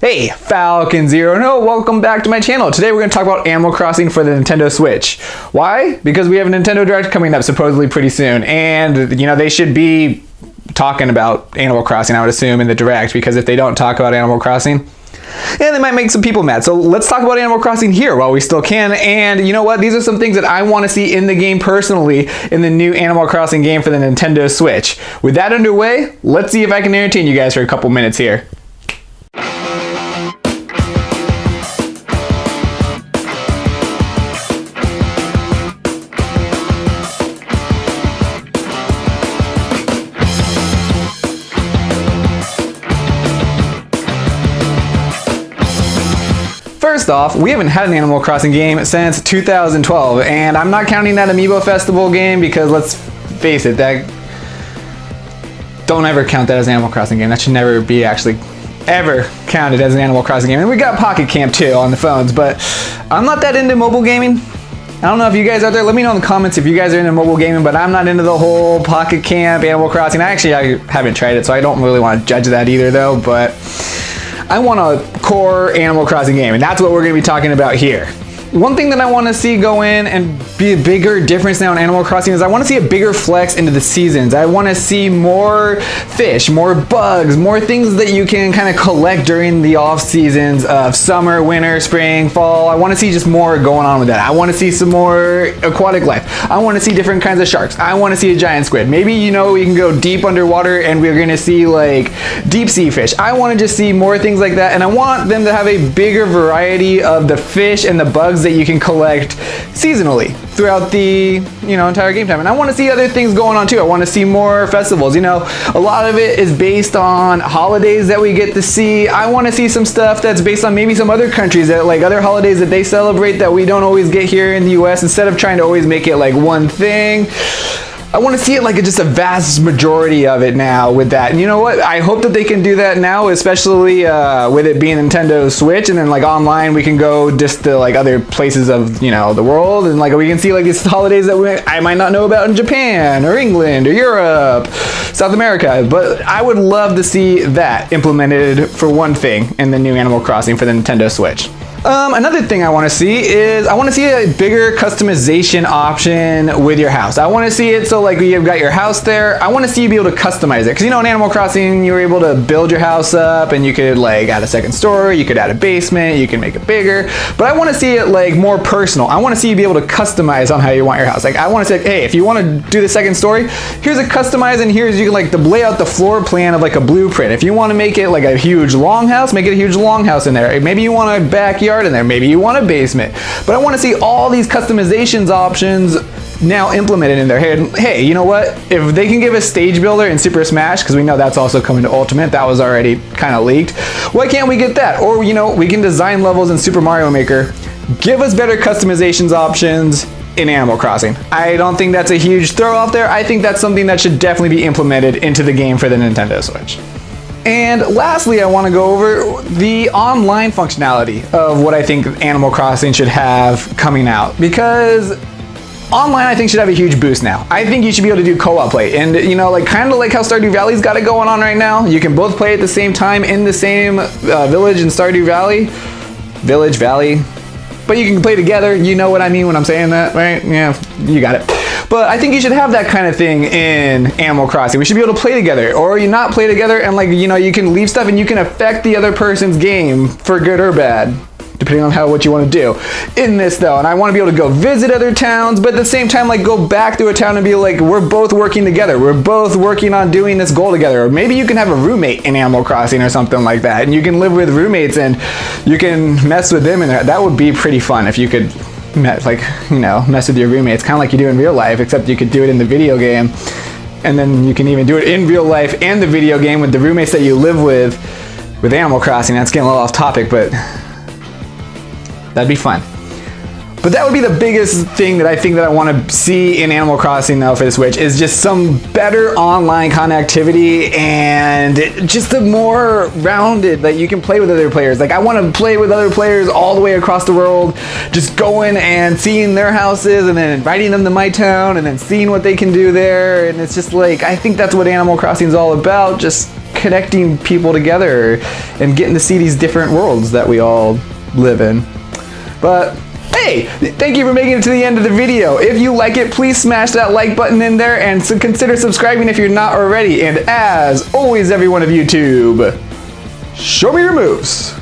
Hey, Falcon Zero, no, welcome back to my channel. Today we're going to talk about Animal Crossing for the Nintendo Switch. Why? Because we have a Nintendo Direct coming up supposedly pretty soon, and you know they should be talking about Animal Crossing, I would assume, in the Direct, because if they don't talk about Animal Crossing, yeah, they might make some people mad. So let's talk about Animal Crossing here while we still can. And you know what? These are some things that I want to see in the game personally in the new Animal Crossing game for the Nintendo Switch. With that underway, let's see if I can entertain you guys for a couple minutes here. First off, we haven't had an Animal Crossing game since 2012, and I'm not counting that Amiibo Festival game because let's face it, that don't ever count that as an Animal Crossing game. That should never be actually ever counted as an Animal Crossing game. And we got Pocket Camp too on the phones, but I'm not that into mobile gaming. I don't know if you guys out there, let me know in the comments if you guys are into mobile gaming, but I'm not into the whole Pocket Camp, Animal Crossing. I haven't tried it, so I don't really want to judge that either though, but I want a core Animal Crossing game, and that's what we're going to be talking about here. One thing that I want to see go in and be a bigger difference now in Animal Crossing is I want to see a bigger flex into the seasons. I want to see more fish, more bugs, more things that you can kind of collect during the off seasons of summer, winter, spring, fall. I want to see just more going on with that. I want to see some more aquatic life. I want to see different kinds of sharks. I want to see a giant squid. Maybe, you know, we can go deep underwater and we're going to see like deep sea fish. I want to just see more things like that, and I want them to have a bigger variety of the fish and the bugs that you can collect seasonally throughout the entire game time. And I want to see other things going on too. I want to see more festivals. You know, a lot of it is based on holidays that we get to see. I want to see some stuff that's based on maybe some other countries, that like other holidays that they celebrate that we don't always get here in the US, instead of trying to always make it like one thing. I want to see it like just a vast majority of it now with that. And you know what? I hope that they can do that now, especially with it being Nintendo Switch, and then like online we can go just to like other places of the world, and like we can see like these holidays that I might not know about in Japan or England or Europe, South America. But I would love to see that implemented for one thing in the new Animal Crossing for the Nintendo Switch. Another thing I want to see is I want to see a bigger customization option with your house. I want to see it so like you've got your house there. I want to see you be able to customize it, because in Animal Crossing you were able to build your house up and you could like add a second story, you could add a basement, you can make it bigger. But I want to see it like more personal. I want to see you be able to customize on how you want your house. Like I want to say, hey, if you want to do the second story, here's a customize, and here's you can like lay out the floor plan of like a blueprint. If you want to make it like a huge longhouse, make it a huge longhouse in there. Maybe you want a backyard in there, maybe you want a basement, but I want to see all these customizations options now implemented in there. Hey, you know what? If they can give us stage builder in Super Smash, because we know that's also coming to Ultimate, that was already kind of leaked. Why can't we get that? Or we can design levels in Super Mario Maker. Give us better customizations options in Animal Crossing. I don't think that's a huge throw out there. I think that's something that should definitely be implemented into the game for the Nintendo Switch. And lastly, I want to go over the online functionality of what I think Animal Crossing should have coming out, because online I think should have a huge boost now. I think you should be able to do co-op play, and like kind of like how Stardew Valley's got it going on right now. You can both play at the same time in the same village in Stardew Valley. Valley. But you can play together, you know what I mean when I'm saying that, right? Yeah, you got it. But I think you should have that kind of thing in Animal Crossing. We should be able to play together, or you not play together, and like you can leave stuff and you can affect the other person's game for good or bad, depending on what you want to do in this though. And I want to be able to go visit other towns, but at the same time like go back to a town and be like, we're both working together, we're both working on doing this goal together. Or maybe you can have a roommate in Animal Crossing or something like that, and you can live with roommates and you can mess with them, and that would be pretty fun if you could mess with your roommates, kind of like you do in real life, except you could do it in the video game, and then you can even do it in real life and the video game with the roommates that you live with Animal Crossing. That's getting a little off topic, but that'd be fun. But that would be the biggest thing that I think that I want to see in Animal Crossing though for the Switch, is just some better online connectivity and just a more rounded, that you can play with other players. Like I want to play with other players all the way across the world, just going and seeing their houses and then inviting them to my town and then seeing what they can do there. And it's just like, I think that's what Animal Crossing is all about, just connecting people together and getting to see these different worlds that we all live in. But hey, thank you for making it to the end of the video. If you like it, please smash that like button in there and consider subscribing if you're not already. And as always, everyone of YouTube, show me your moves.